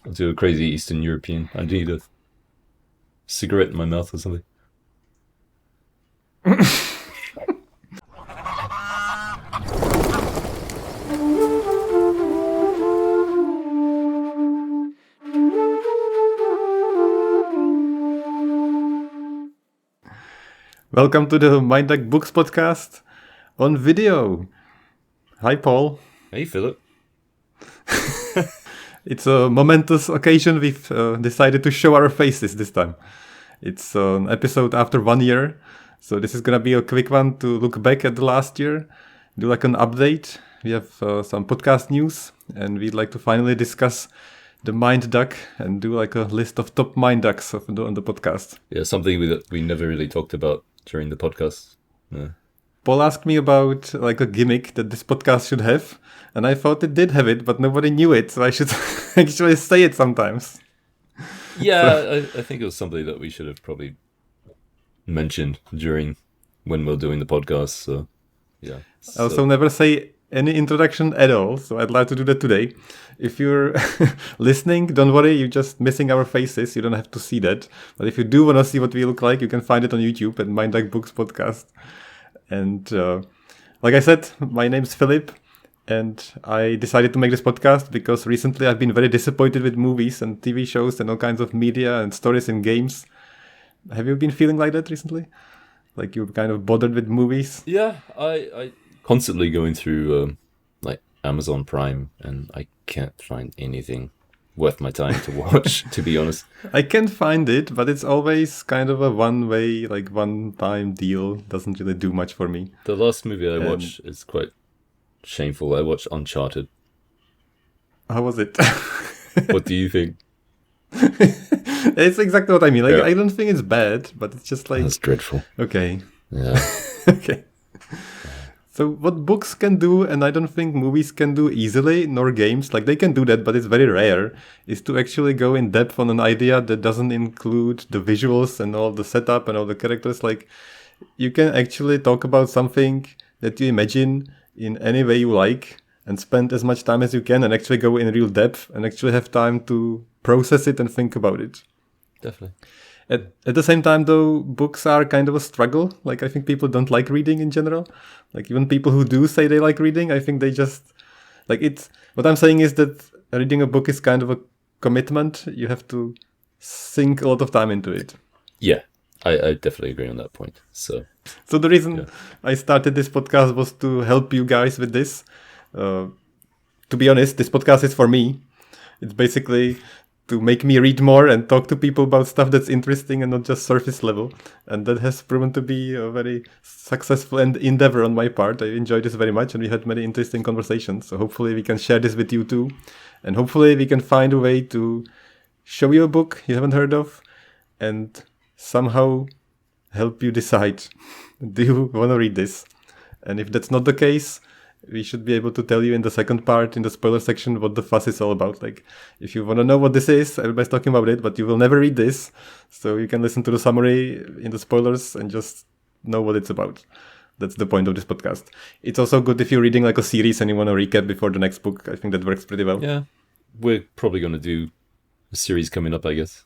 I'll do a crazy Eastern European. I need a cigarette in my mouth or something. Welcome to the Mind Duck Books podcast on video. Hi, Paul. Hey, Philip. It's a momentous occasion. We've decided to show our faces this time. It's an episode after 1 year. So this is going to be a quick one to look back at the last year, do like an update. We have some podcast news, and we'd like to finally discuss the Mind Duck and do like a list of top Mind Ducks on the podcast. Yeah, something we never really talked about during the podcast. Yeah. Paul asked me about like a gimmick that this podcast should have, and I thought it did have it, but nobody knew it, so I should actually say it sometimes. Yeah, I think it was something that we should have probably mentioned when we're doing the podcast. So, yeah. I also never say any introduction at all, so I'd like to do that today. If you're listening, don't worry, you're just missing our faces. You don't have to see that. But if you do want to see what we look like, you can find it on YouTube at Mind Duck Books Podcast. And like I said, my name's Philip, and I decided to make this podcast because recently I've been very disappointed with movies and TV shows and all kinds of media and stories and games. Have you been feeling like that recently? Like you're kind of bothered with movies? Yeah, I constantly going through like Amazon Prime, and I can't find anything worth my time to watch, to be honest. I can find it, but it's always kind of a one-way, like one-time deal. Doesn't really do much for me. The last movie I watched is quite shameful. I watched Uncharted. How was it? What do you think? It's exactly what I mean. Like, Yeah. I don't think it's bad, but it's just like... That's dreadful. Okay. Yeah. Okay. So what books can do, and I don't think movies can do easily, nor games, like they can do that, but it's very rare, is to actually go in depth on an idea that doesn't include the visuals and all the setup and all the characters. Like you can actually talk about something that you imagine in any way you like and spend as much time as you can and actually go in real depth and actually have time to process it and think about it. Definitely. At the same time, though, books are kind of a struggle. Like, I think people don't like reading in general. Like, even people who do say they like reading, I think they just... Like, it's... What I'm saying is that reading a book is kind of a commitment. You have to sink a lot of time into it. Yeah, I definitely agree on that point. So the reason I started this podcast was to help you guys with this. To be honest, this podcast is for me. It's basically... to make me read more and talk to people about stuff that's interesting and not just surface level. And that has proven to be a very successful endeavor on my part. I enjoyed this very much, and we had many interesting conversations. So hopefully we can share this with you too. And hopefully we can find a way to show you a book you haven't heard of and somehow help you decide, do you want to read this? And if that's not the case, we should be able to tell you in the second part, in the spoiler section, what the fuss is all about. Like, if you want to know what this is, everybody's talking about it, but you will never read this. So you can listen to the summary in the spoilers and just know what it's about. That's the point of this podcast. It's also good if you're reading like a series and you want to recap before the next book. I think that works pretty well. yeah, we're probably going to do a series coming up, I guess.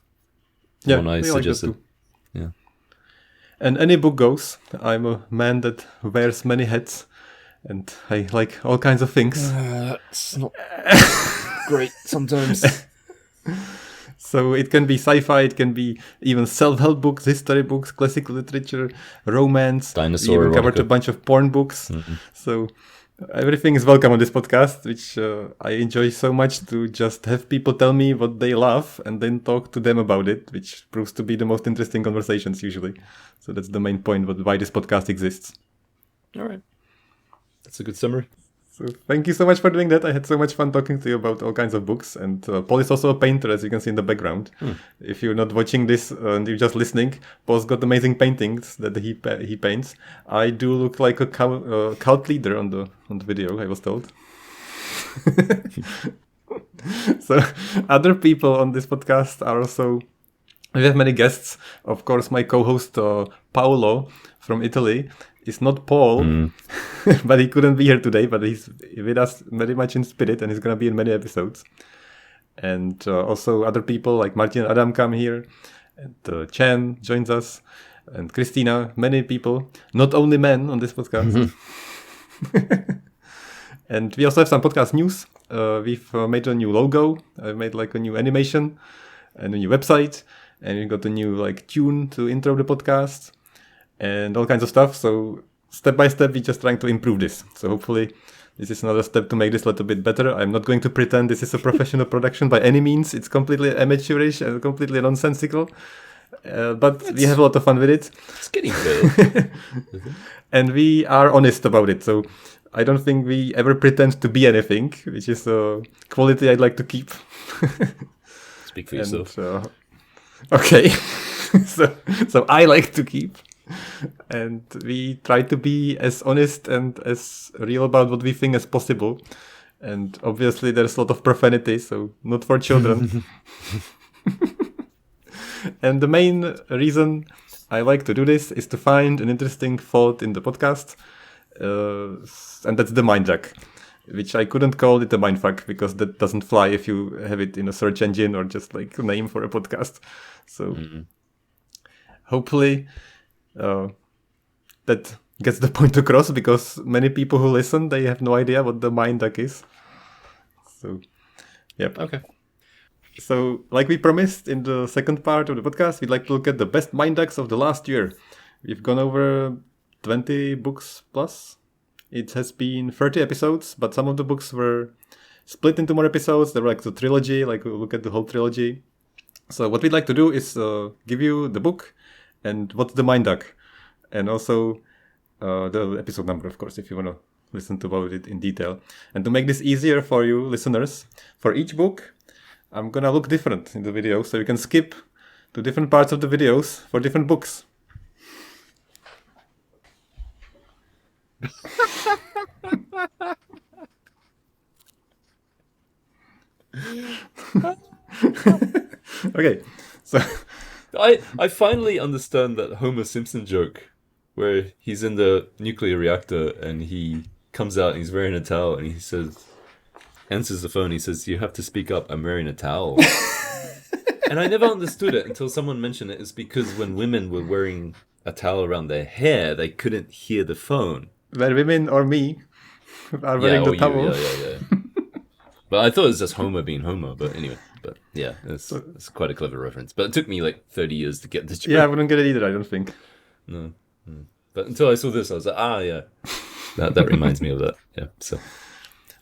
Yeah, One I we like that suggested. too. Yeah. And any book goes. I'm a man that wears many hats. And I like all kinds of things. That's not great sometimes. So it can be sci-fi, it can be even self-help books, history books, classical literature, romance. Dinosaur We even covered erotica. a bunch of porn books. So everything is welcome on this podcast, which I enjoy so much to just have people tell me what they love and then talk to them about it, which proves to be the most interesting conversations usually. So that's the main point why this podcast exists. All right. That's a good summary. So thank you so much for doing that. I had so much fun talking to you about all kinds of books. And Paul is also a painter, as you can see in the background. If you're not watching this and you're just listening, Paul's got amazing paintings that he paints. I do look like a cult leader on the video, I was told. So other people on this podcast are also... We have many guests. Of course, my co-host Paolo from Italy is not Paul, but he couldn't be here today, but he's with us very much in spirit and he's going to be in many episodes. And also other people like Martin and Adam come here, and Chen joins us, and Christina, many people, not only men on this podcast. And we also have some podcast news. We've made a new logo. I made like a new animation and a new website, and we got a new like tune to intro the podcast and all kinds of stuff. So step by step, we're just trying to improve this. So hopefully this is another step to make this a little bit better. I'm not going to pretend this is a professional production by any means. It's completely amateurish and completely nonsensical. But we have a lot of fun with it. It's getting good. And we are honest about it. So I don't think we ever pretend to be anything, which is a quality I'd like to keep. Speak for yourself. Okay. so I like to keep. And we try to be as honest and as real about what we think as possible. And obviously there's a lot of profanity, so not for children. And the main reason I like to do this is to find an interesting thought in the podcast. And that's the mind jack, which I couldn't call it a mindfuck because that doesn't fly if you have it in a search engine or just like a name for a podcast. So hopefully that gets the point across, because many people who listen, they have no idea what the mind duck is. So, yep. Okay. So, like we promised in the second part of the podcast, we'd like to look at the best mind ducks of the last year. We've gone over 20 books plus. It has been 30 episodes, but some of the books were split into more episodes. There were like the trilogy, like we'll look at the whole trilogy. So what we'd like to do is give you the book and what's the mind duck, and also the episode number, of course, if you want to listen to about it in detail. And to make this easier for you listeners, for each book, I'm gonna look different in the video, so you can skip to different parts of the videos for different books. Okay, so I finally understand that Homer Simpson joke where he's in the nuclear reactor and he comes out and he's wearing a towel and he says, answers the phone, he says, "You have to speak up, I'm wearing a towel." And I never understood it until someone mentioned it. It's because when women were wearing a towel around their hair, they couldn't hear the phone. Where women or me are wearing the towel. Yeah. But I thought it was just Homer being Homer, but anyway. But yeah, it's quite a clever reference. But it took me like 30 years to get this joke. Yeah, I wouldn't get it either, I don't think. No. But until I saw this, I was like, yeah. That reminds me of that. Yeah,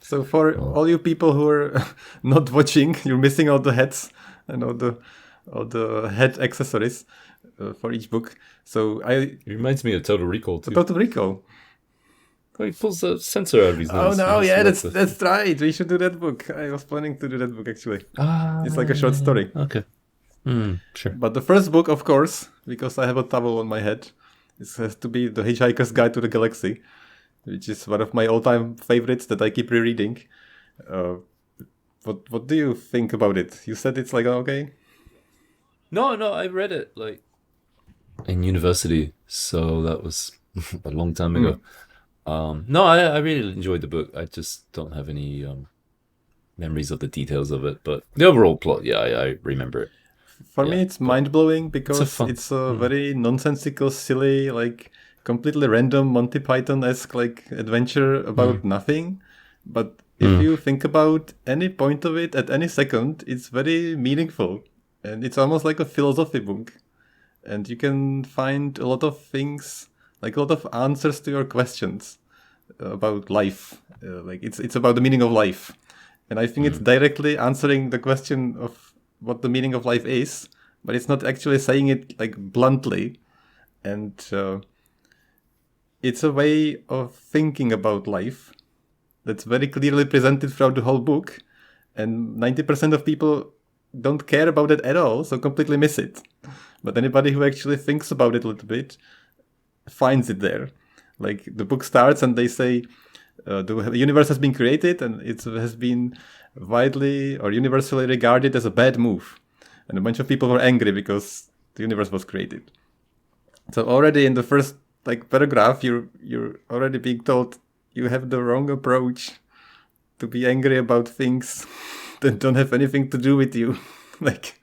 So for all you people who are not watching, you're missing all the heads and all the head accessories for each book. So it reminds me of Total Recall too. Total Recall. Oh, he pulls the sensor out of his nose. Oh no, yeah, that's right. We should do that book. I was planning to do that book actually. It's like a short story. Okay. Sure. But the first book, of course, because I have a towel on my head, it has to be The Hitchhiker's Guide to the Galaxy, which is one of my all-time favorites that I keep rereading. What do you think about it? You said it's like okay? No, I read it like in university, so that was a long time ago. No, I really enjoyed the book. I just don't have any memories of the details of it, but the overall plot, yeah, I remember it. For me, it's mind-blowing because it's a very nonsensical, silly, like completely random Monty Python-esque like adventure about nothing. But if you think about any point of it at any second, it's very meaningful. And it's almost like a philosophy book. And you can find a lot of things, like a lot of answers to your questions about life. Like it's about the meaning of life. And I think it's directly answering the question of what the meaning of life is, but it's not actually saying it like bluntly. And it's a way of thinking about life that's very clearly presented throughout the whole book. And 90% of people don't care about it at all, so completely miss it. But anybody who actually thinks about it a little bit finds it there. Like the book starts and they say the universe has been created and it has been widely or universally regarded as a bad move. And a bunch of people were angry because the universe was created. So already in the first like paragraph, you're already being told you have the wrong approach to be angry about things that don't have anything to do with you. Like,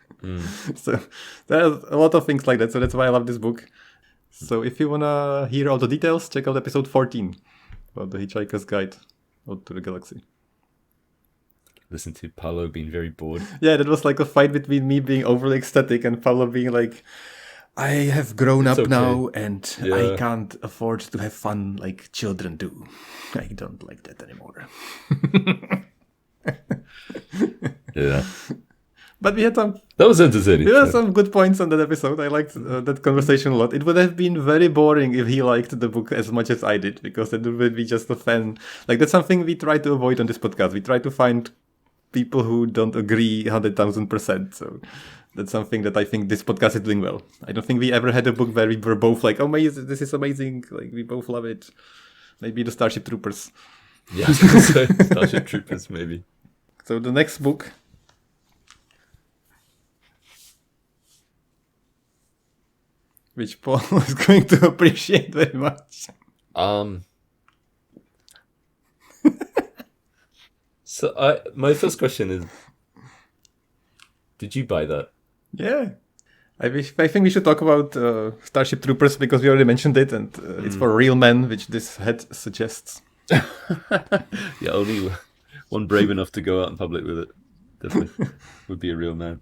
so there's a lot of things like that. So that's why I love this book. So if you wanna hear all the details, check out episode 14 about the Hitchhiker's Guide out to the Galaxy. Listen to Paolo being very bored. Yeah, that was like a fight between me being overly ecstatic and Paolo being like, I have grown up okay. now and Yeah. I can't afford to have fun like children do. I don't like that anymore. Yeah. But we had some That was entertaining. some good points on that episode. I liked that conversation a lot. It would have been very boring if he liked the book as much as I did, because it would be just a fan. Like, that's something we try to avoid on this podcast. We try to find people who don't agree 100,000%. So that's something that I think this podcast is doing well. I don't think we ever had a book where we were both like, oh, this is amazing. Like, we both love it. Maybe the Starship Troopers. Yeah, I was gonna say Starship Troopers, maybe. So the next book, which Paul is going to appreciate very much. So my first question is, did you buy that? Yeah. I think we should talk about Starship Troopers because we already mentioned it, and it's for real men, which this head suggests. Yeah, only one brave enough to go out in public with it. Definitely would be a real man.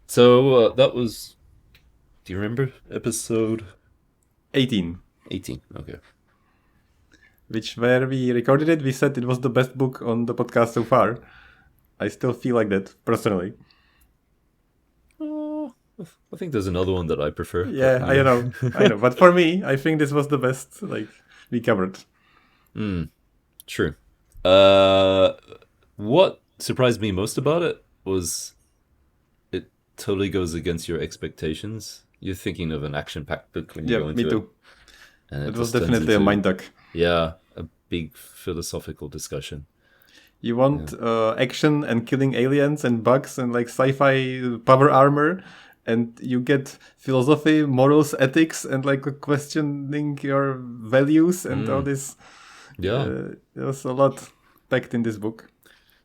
So that was. Do you remember episode 18, 18? Okay. where we recorded it, we said it was the best book on the podcast so far. I still feel like that, personally. I think there's another one that I prefer. Yeah, I know. But for me, I think this was the best, like, we covered. True. What surprised me most about it was it totally goes against your expectations. You're thinking of an action-packed book when you go into me too. And It was just turns definitely a into, mind duck. Yeah, a big philosophical discussion. You want action and killing aliens and bugs and like sci-fi power armor, and you get philosophy, morals, ethics, and like questioning your values and all this. Yeah. There was a lot packed in this book.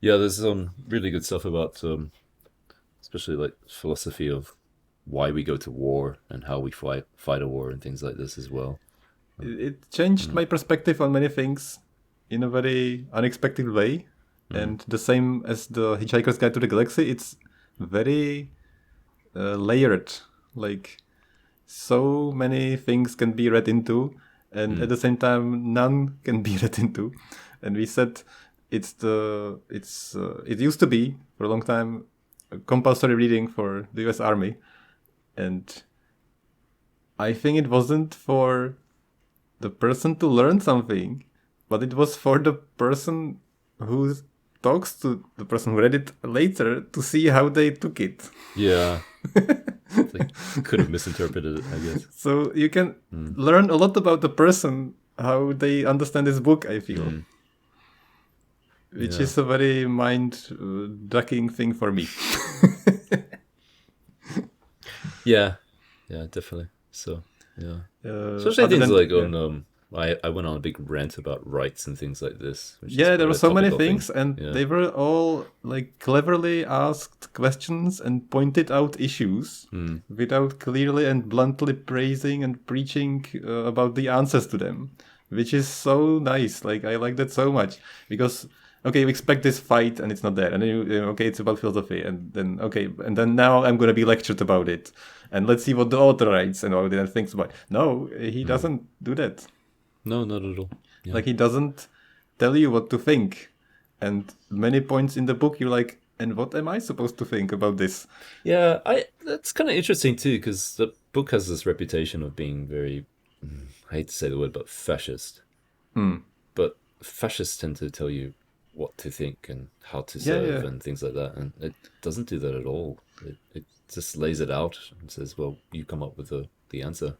Yeah, there's some really good stuff about, especially like philosophy of why we go to war and how we fight a war and things like this as well. It changed my perspective on many things in a very unexpected way. And the same as the Hitchhiker's Guide to the Galaxy, it's very layered. Like, so many things can be read into, and at the same time, none can be read into. And we said it used to be for a long time a compulsory reading for the US Army, and I think it wasn't for the person to learn something, but it was for the person who talks to the person who read it later to see how they took it. Yeah. Like, could have misinterpreted it, I guess. So you can learn a lot about the person, how they understand this book, I feel. Which is a very mind-ducking thing for me. Yeah, definitely. So, yeah. Especially other things than- like on I went on a big rant about rights and things like this. Which is Yeah, there quite were a so many topical things, thing. and Yeah. they were all like cleverly asked questions and pointed out issues without clearly and bluntly praising and preaching about the answers to them, which is so nice. Like, I like that so much because okay, you expect this fight and it's not there, and then okay, it's about philosophy, and then now I'm gonna be lectured about it, and let's see what the author writes and all that thinks about it. No, he doesn't do that. No, not at all. Yeah. Like, he doesn't tell you what to think. And many points in the book, you're like, and what am I supposed to think about this? Yeah, that's kind of interesting too, because the book has this reputation of being very, I hate to say the word, but fascist. But fascists tend to tell you what to think and how to serve and things like that, and it doesn't do that at all. It just lays it out and says, well, you come up with the answer.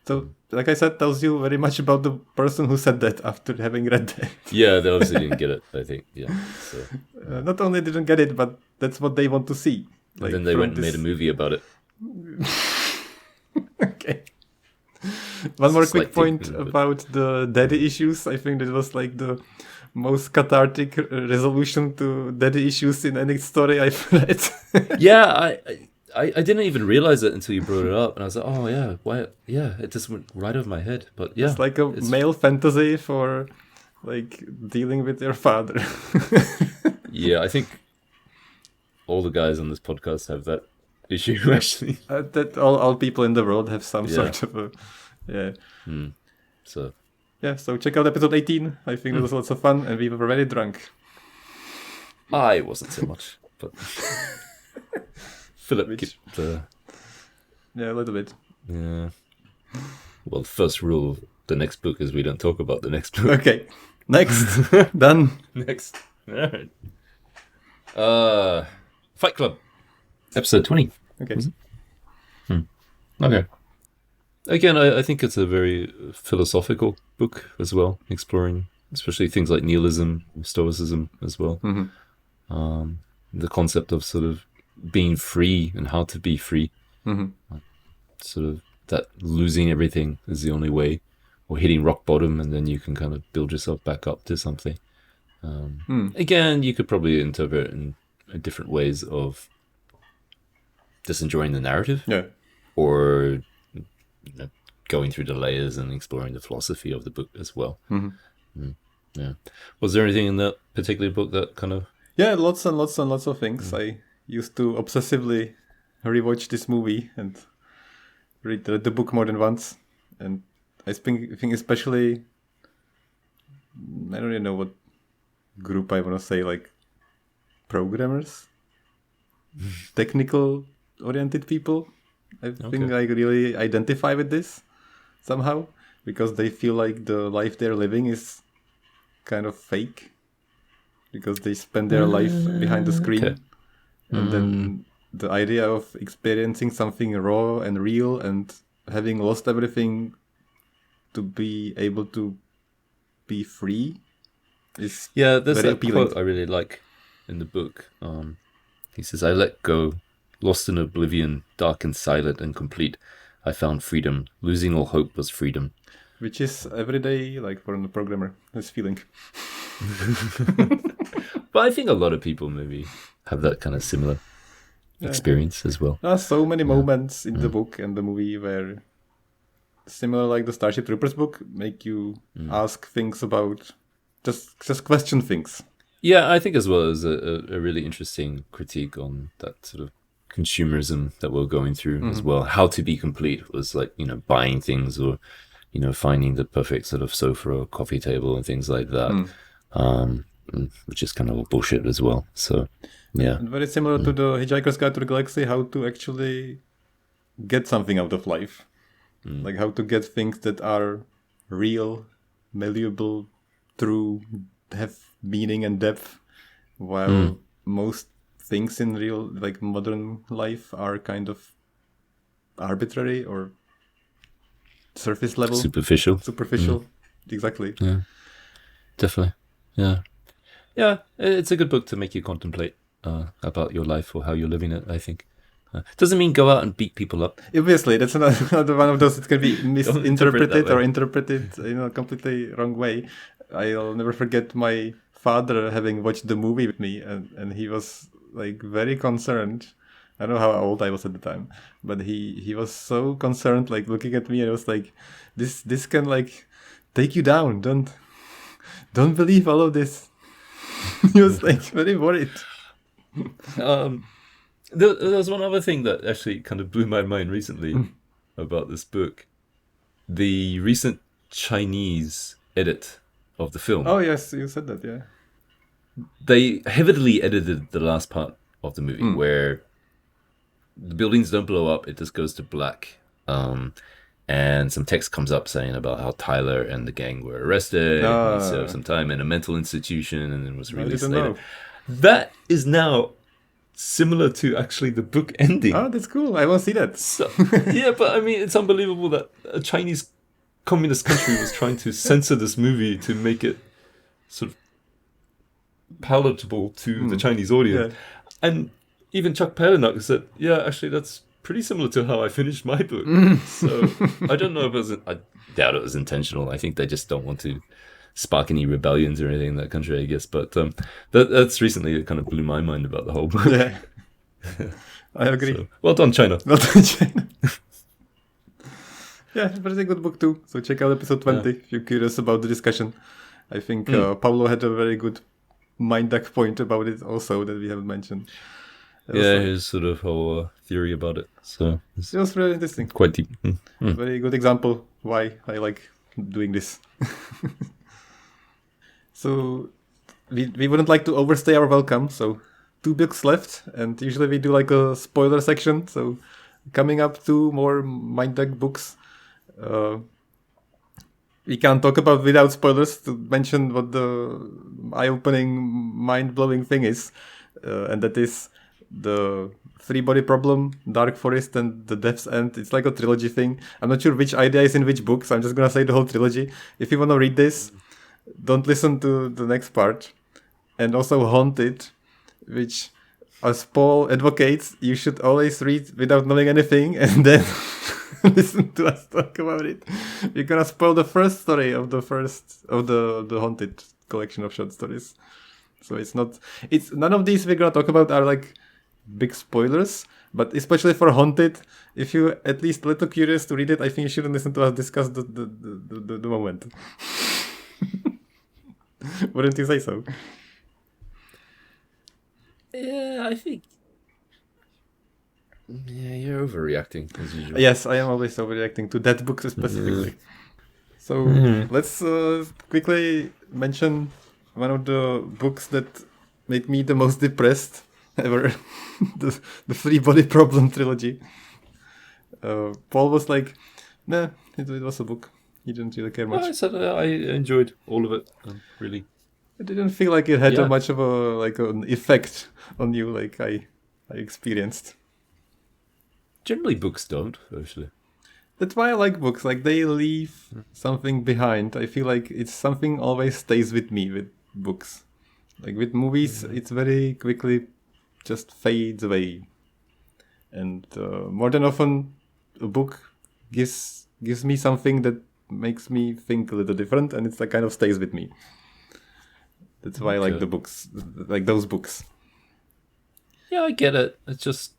So, like I said, tells you very much about the person who said that after having read that. yeah, they obviously didn't get it, I think. Yeah. So, Not only didn't get it, but that's what they want to see. Like, and then they went and made a movie about it. Okay. One more Slight quick point thing, but- about the daddy issues. I think that was like the most cathartic resolution to daddy issues in any story I've read. Yeah, I didn't even realize it until you brought it up, and I was like, oh yeah, why? Yeah, it just went right over my head. But yeah, It's like a male fantasy for like dealing with your father. yeah, I think all the guys on this podcast have that issue actually. That all people in the world have some Yeah. sort of a, yeah. So Yeah, so check out episode 18. I think it was lots of fun and we were very drunk. I wasn't so much, but Philip Which- kept Yeah, a little bit. yeah. Well, the first rule of the next book is we don't talk about the next book. Okay, next. Done. Next. Alright. Fight Club. Episode 20. Okay. Okay. Again, I think it's a very philosophical book as well, exploring especially things like nihilism, stoicism as well. The concept of sort of being free and how to be free. Sort of that losing everything is the only way, or hitting rock bottom and then you can kind of build yourself back up to something. Again, you could probably interpret it in different ways of just enjoying the narrative, Yeah. or going through the layers and exploring the philosophy of the book as well. Yeah. Was there anything in that particular book that kind of... Yeah, lots and lots and lots of things. I used to obsessively rewatch this movie and read the book more than once. And I think especially, I don't even know what group I want to say, like programmers, technical oriented people. I think I really identify with this somehow, because they feel like the life they're living is kind of fake, because they spend their life behind the screen. Okay. And then the idea of experiencing something raw and real and having lost everything to be able to be free is Yeah, there's very that appealing. quote I really like in the book. He says, I let go, lost in oblivion, dark and silent and complete. I found freedom. Losing all hope was freedom. Which is every day, like for a programmer, this feeling. But I think a lot of people maybe have that kind of similar experience as well. There are so many moments in the book and the movie where, similar like the Starship Troopers book, make you ask things about, just question things. Yeah, I think as well as a really interesting critique on that sort of consumerism that we're going through as well. How to be complete was like, buying things or, finding the perfect sort of sofa or coffee table and things like that, which is kind of all bullshit as well. So, yeah. And very similar to the Hitchhiker's Guide to the Galaxy, how to actually get something out of life. Like how to get things that are real, malleable, true, have meaning and depth, while most things in real, like modern life, are kind of arbitrary or surface level, Superficial. Exactly. Yeah, definitely. Yeah, it's a good book to make you contemplate about your life or how you're living it, I think. Doesn't mean go out and beat people up. Obviously, that's another one of those that can be misinterpreted way. or interpreted in a completely wrong way. I'll never forget my father having watched the movie with me, and he was like very concerned. I don't know how old I was at the time, but he was so concerned, like looking at me, and it was like, this can like take you down. Don't believe all of this. He was like very worried. There was one other thing that actually kind of blew my mind recently about this book. The recent Chinese edit of the film. Oh yes, you said that, yeah. They heavily edited the last part of the movie where the buildings don't blow up, it just goes to black. And some text comes up saying about how Tyler and the gang were arrested, and he served some time in a mental institution and then was released didn't later. know. That is now similar to actually the book ending. Oh, that's cool. I want to see that. So, yeah, but I mean, it's unbelievable that a Chinese communist country was trying to censor this movie to make it sort of palatable to the Chinese audience. Yeah. And even Chuck Palahniuk said, yeah, actually, that's pretty similar to how I finished my book. So I don't know if I doubt it was intentional. I think they just don't want to spark any rebellions or anything in that country, I guess. But that's recently it kind of blew my mind about the whole book. Yeah, I agree. So, well done, China. Not in China. Yeah, but it's a good book too. So check out episode 20 if you're curious about the discussion. I think Pablo had a very good mind duck point about it also that we haven't mentioned. Yeah, his sort of whole theory about it. So it was very interesting. Quite deep. Very good example why I like doing this. So we wouldn't like to overstay our welcome. So 2 books left, and usually we do like a spoiler section. So coming up 2 more mind duck books. We can't talk about without spoilers to mention what the eye-opening, mind-blowing thing is, and that is the 3-body problem, Dark Forest, and the Death's End. It's like a trilogy thing. I'm not sure which idea is in which book, so I'm just gonna say the whole trilogy. If you want to read this, don't listen to the next part. And also Haunted, which, as Paul advocates, you should always read without knowing anything, and then listen to us talk about it. We're gonna spoil the first story of the Haunted collection of short stories. So none of these we're gonna talk about are like big spoilers, but especially for Haunted, if you're at least a little curious to read it, I think you shouldn't listen to us discuss the moment. Wouldn't you say so? Yeah, I think. Yeah, you're overreacting as usual. Yes, I am always overreacting to that book specifically. So let's quickly mention one of the books that made me the most depressed ever, the 3-body problem trilogy. Paul was like, nah, it was a book. He didn't really care much. Well, I said I enjoyed all of it. Really, it didn't feel like it had much of an effect on you like I experienced. Generally, books don't actually. That's why I like books. Like they leave something behind. I feel like it's something always stays with me with books. Like with movies, it's very quickly just fades away. And more than often, a book gives me something that makes me think a little different, and it's like kind of stays with me. That's why I like the books, like those books. Yeah, I get it. It's just,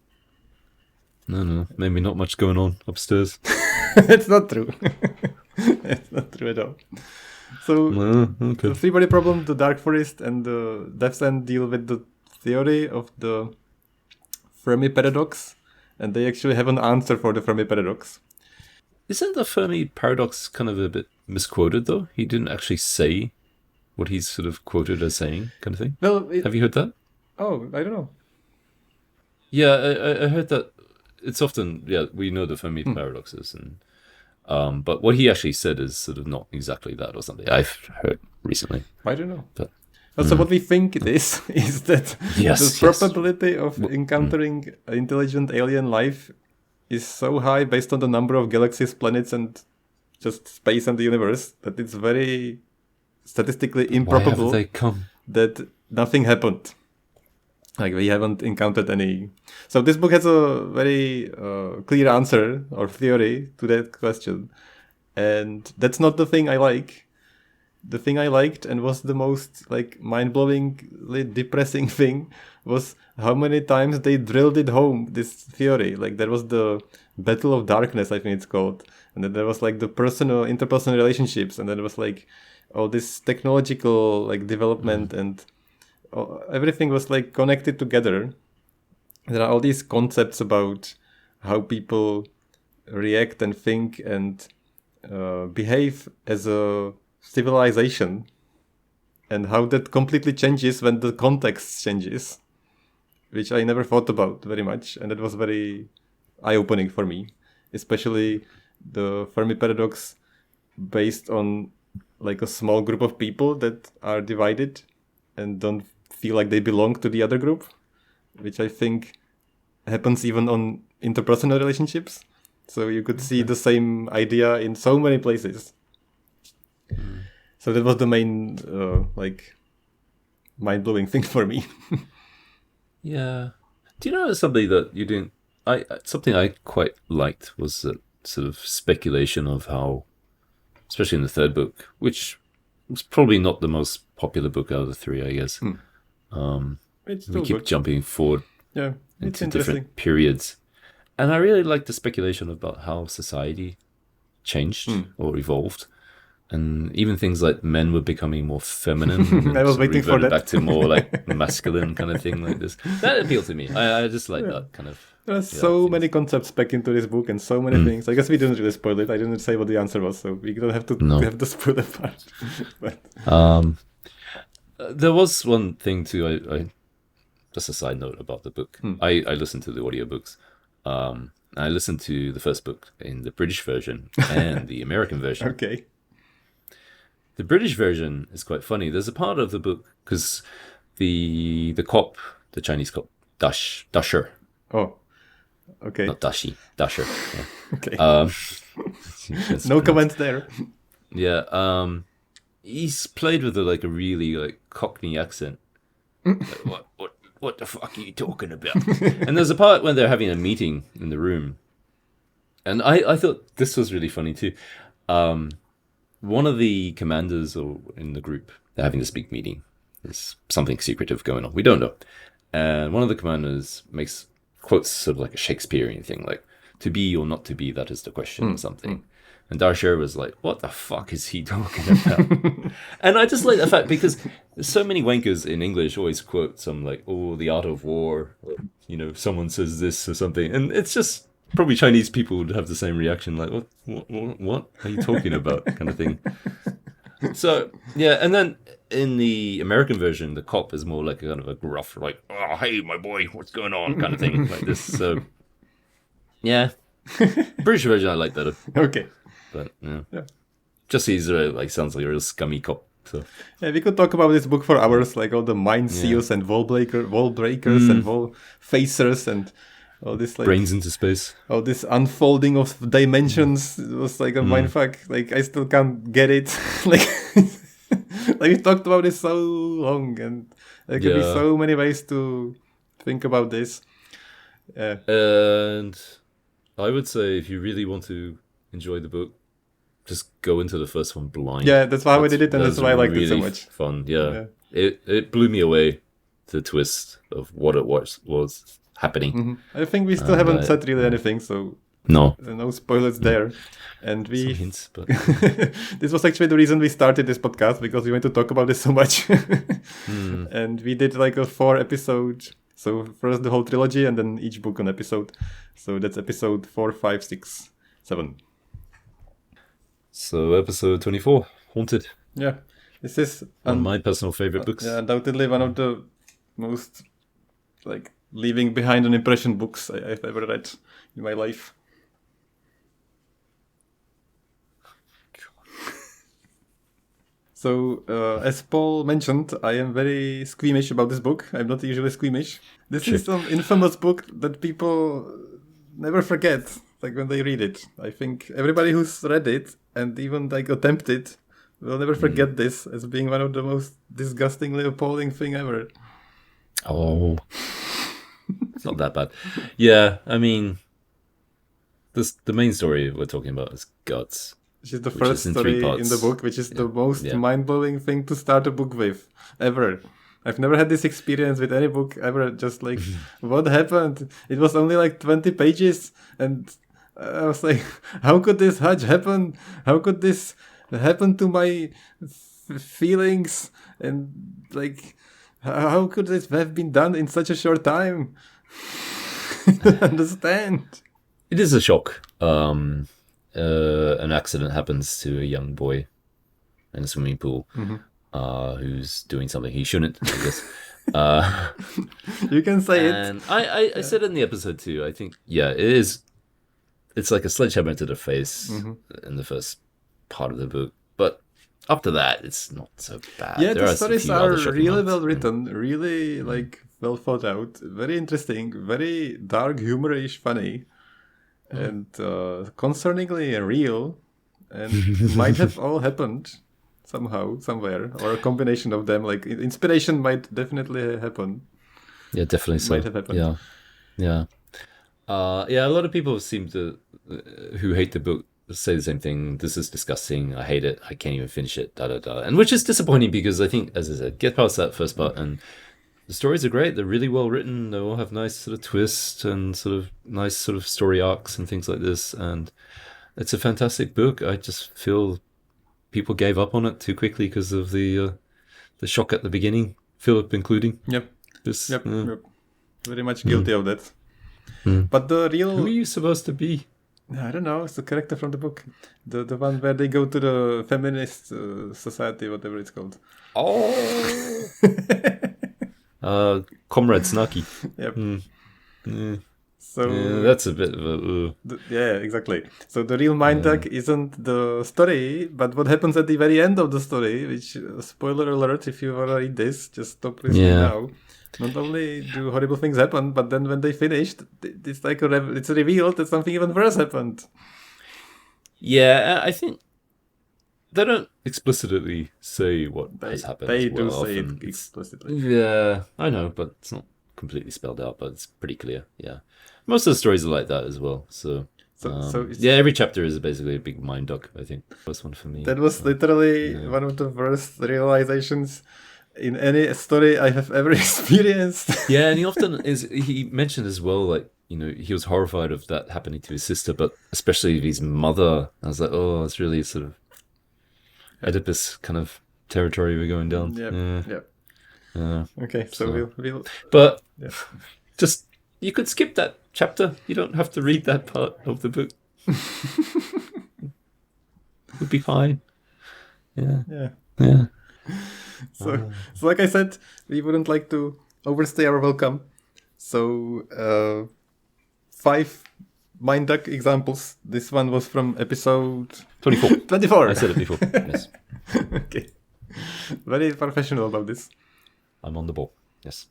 no, maybe not much going on upstairs. It's not true. It's not true at all. So the 3-body problem, the Dark Forest, and the Death's End deal with the theory of the Fermi paradox, and they actually have an answer for the Fermi paradox. Isn't the Fermi paradox kind of a bit misquoted, though? He didn't actually say what he's sort of quoted as saying, kind of thing. Well, have you heard that? Oh, I don't know. Yeah, I heard that. It's often, we know the Fermi paradoxes, and but what he actually said is sort of not exactly that or something. I've heard recently. I don't know. But so what we think it is that the probability of encountering intelligent alien life is so high based on the number of galaxies, planets, and just space and the universe that it's very statistically improbable that nothing happened. Like we haven't encountered any. So this book has a very clear answer or theory to that question, and that's not the thing I like. The thing I liked and was the most like mind-blowingly depressing thing was how many times they drilled it home, this theory. Like there was the Battle of Darkness, I think it's called, and then there was like the interpersonal relationships, and then there was like all this technological like development and everything was like connected together. There are all these concepts about how people react and think and behave as a civilization, and how that completely changes when the context changes, which I never thought about very much, and it was very eye-opening for me, especially the Fermi paradox based on like a small group of people that are divided and don't feel like they belong to the other group, which I think happens even on interpersonal relationships. So you could see the same idea in so many places. So that was the main like mind-blowing thing for me. Yeah. Do you know something that you didn't? Something I quite liked was that sort of speculation of how, especially in the third book, which It's probably not the most popular book out of the three, I guess. It's We still keep good. jumping forward Yeah, it's into interesting. different periods. And I really like the speculation about how society changed or evolved. And even things like men were becoming more feminine and I then was sort of waiting for reverted that. back to more like masculine kind of thing like this. That appealed to me. I just like that kind of. There are Yeah, so feels- many concepts back into this book and so many things. I guess we didn't really spoil it. I didn't say what the answer was, so we don't have to No. have to spoil that part. But There was one thing too. I just a side note about the book. I listened to the audiobooks. I listened to the first book in the British version and the American version. okay. The British version is quite funny. There's a part of the book because the cop, the Chinese cop, Dasher, Oh, okay. not Dashi, Dasher. Yeah. Okay. That's No pronounced- comments there. Yeah. He's played with a really like Cockney accent. Like, what the fuck are you talking about? And there's a part when they're having a meeting in the room, and I thought this was really funny too. One of the commanders or in the group, they're having this big meeting. There's something secretive going on. We don't know. And one of the commanders quotes sort of like a Shakespearean thing, like "to be or not to be, that is the question," or something. And Darsher was like, "What the fuck is he talking about?" And I just like the fact because so many wankers in English always quote some like, "Oh, the art of war," or, someone says this or something, and it's just probably Chinese people would have the same reaction, like, "What are you talking about?" kind of thing. So yeah, and then in the American version, the cop is more like a kind of a gruff, like, "Oh, hey, my boy, what's going on?" kind of thing, like this. So yeah, British version I like better. Okay. But yeah. Just he's sounds like a real scummy cop. So Yeah, we could talk about this book for hours, like all the mind seals and wall breakers and wall facers and all this like brains into space. all this unfolding of dimensions. It was like a mindfuck. Like I still can't get it. like we talked about this so long, and there could be so many ways to think about this. And I would say if you really want to enjoy the book, just go into the first one blind. Yeah, that's why we did it, and that's why I liked it so really much. Fun, yeah. It blew me away, the twist of what it was happening. I think we still haven't said really anything, so No, no spoilers there. And some hints, but this was actually the reason we started this podcast, because we want to talk about this so much. And we did like a 4-episode. So first the whole trilogy, and then each book an episode. So that's episode 4, 5, 6, 7. So episode 24, Haunted. Yeah, this is One of my personal favorite books. undoubtedly one of the most like leaving behind an impression books I've ever read in my life. So, as Paul mentioned, I am very squeamish about this book. I'm not usually squeamish. This is an infamous book that people never forget, like when they read it. I think everybody who's read it and even like attempted will never forget this as being one of the most disgustingly appalling thing ever. Oh, it's not that bad. Yeah, I mean, the main story we're talking about is Guts. Which is the Which first is in 3 story in parts. the book, which is the most Yeah. mind-blowing thing to start a book with, ever. I've never had this experience with any book ever. Just like, what happened? It was only like 20 pages, and I was like, how could this happen? How could this happen to my feelings? And like, how could this have been done in such a short time? Understand? It is a shock. An accident happens to a young boy in a swimming pool who's doing something he shouldn't, I guess. You can say it. And I said in the episode too, I think, yeah, it is. It's like a sledgehammer to the face in the first part of the book. But after that, it's not so bad. Yeah, There the a stories few are other shocking really ones. well written, really like well thought out, very interesting, very dark, humorish, funny, and concerningly real, and might have all happened somehow, somewhere, or a combination of them. Like inspiration might definitely happen. Yeah, definitely so. Might have happened. Yeah. A lot of people seem to who hate the book say the same thing. This is disgusting. I hate it. I can't even finish it. Da da da. And which is disappointing because I think, as I said, get past that first part and the stories are great. They're really well written. They all have nice sort of twists and sort of nice sort of story arcs and things like this. And it's a fantastic book. I just feel people gave up on it too quickly because of the shock at the beginning. Philip including. Yep. This, Yep. Very much guilty of that. Mm. But the real... Who are you supposed to be? I don't know. It's the character from the book. The one where they go to the feminist society, whatever it's called. Oh! Comrade Snarky. Yep. Yeah. So Yeah, that's a bit of a... yeah, exactly. So the real mind duck isn't the story, but what happens at the very end of the story, which, spoiler alert, if you want to read this, just stop listening now. Not only do horrible things happen, but then when they finished, it's like it's revealed that something even worse happened. Yeah, I think they don't explicitly say what has happened. They well, do say often. it explicitly. Yeah, I know, but it's not completely spelled out, but it's pretty clear. Yeah. Most of the stories are like that as well. So yeah, every chapter is basically a big mind duck, I think. First one for me. That was literally one of the worst realizations in any story I have ever experienced. Yeah, and he mentioned as well, like, you know, he was horrified of that happening to his sister, but especially his mother. I was like, oh, it's really sort of Oedipus kind of territory we're going down. Yeah. Okay, so we'll But just, you could skip that chapter. You don't have to read that part of the book. Would be fine. Yeah. So like I said, we wouldn't like to overstay our welcome. So 5 mind duck examples. This one was from episode 24. 24. I said it before. Yes. Okay. Very professional about this. I'm on the ball. Yes.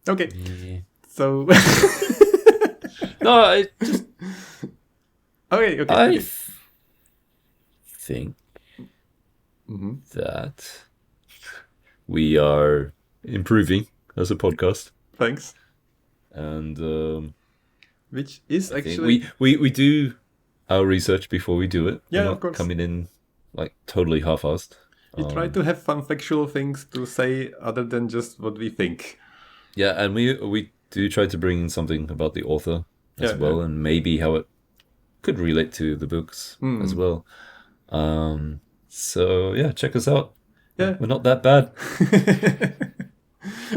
Okay. Yeah. So No, I just... Okay. I think that we are improving as a podcast. Thanks. And which is I think actually we do our research before we do it. Yeah, We're not of course. coming in like totally half-assed. we try to have some factual things to say other than just what we think. Yeah, and we do try to bring in something about the author as well, and maybe how it could relate to the books as well. So yeah, check us out. Yeah. We're not that bad.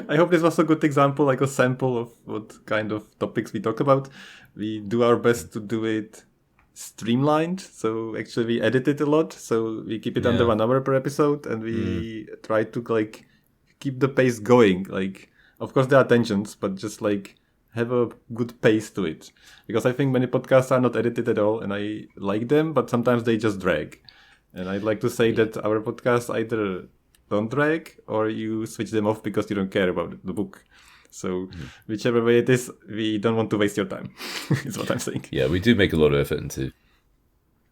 I hope this was a good example, like a sample of what kind of topics we talk about. We do our best to do it streamlined, so actually we edit it a lot, so we keep it under 1 hour per episode, and we try to like keep the pace going. Like, of course there are tensions, but just like have a good pace to it, because I think many podcasts are not edited at all, and I like them, but sometimes they just drag. And I'd like to say that our podcasts either don't drag or you switch them off because you don't care about the book. So whichever way it is, we don't want to waste your time, is what I'm saying. Yeah, we do make a lot of effort into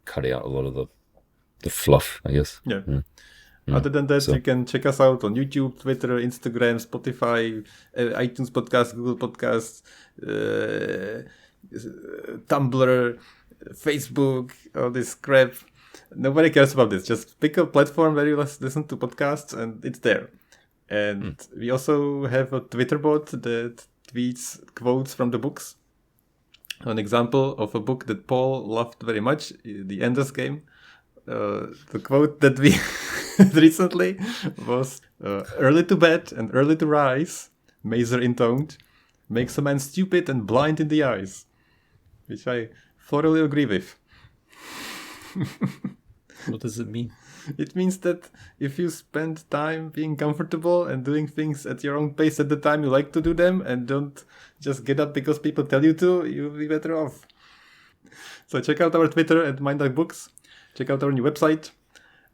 cutting out a lot of the fluff, I guess. Yeah. Other than that, you can check us out on YouTube, Twitter, Instagram, Spotify, iTunes Podcast, Google Podcasts, Tumblr, Facebook, all this crap. Nobody cares about this. Just pick a platform where you listen to podcasts and it's there. And we also have a Twitter bot that tweets quotes from the books. An example of a book that Paul loved very much, The Ender's Game. The quote that we recently was, early to bed and early to rise, Mazer intoned, makes a man stupid and blind in the eyes. Which I thoroughly agree with. What does it mean? It means that if you spend time being comfortable and doing things at your own pace at the time you like to do them, and don't just get up because people tell you to, you'll be better off. So check out our Twitter at MindDuckBooks. Check out our new website.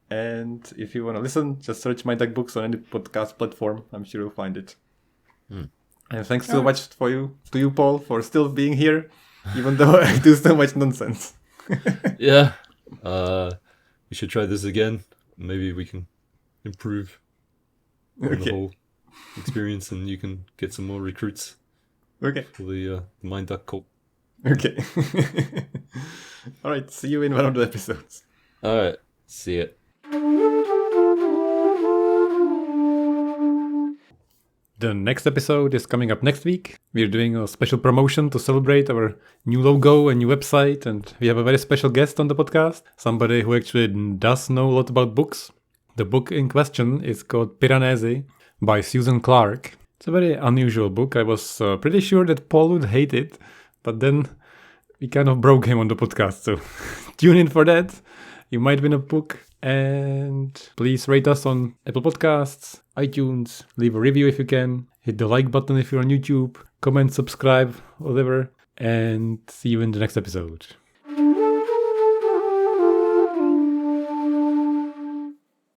And if you want to listen, just search MindDuckBooks on any podcast platform. I'm sure you'll find it. And thanks so much to you, Paul, for still being here, even though I do so much nonsense. Yeah. We should try this again. Maybe we can improve on the whole experience, and you can get some more recruits Okay. for the Mind Duck cult. Okay. All right. See you in one of the episodes. All right. See ya. The next episode is coming up next week. We're doing a special promotion to celebrate our new logo and new website, and we have a very special guest on the podcast, somebody who actually does know a lot about books. The book in question is called Piranesi by Susan Clarke. It's a very unusual book. I was pretty sure that Paul would hate it, but then we kind of broke him on the podcast, so tune in for that. You might win a book. And please rate us on Apple Podcasts, iTunes, leave a review if you can, hit the like button if you're on YouTube, comment, subscribe, whatever, and see you in the next episode.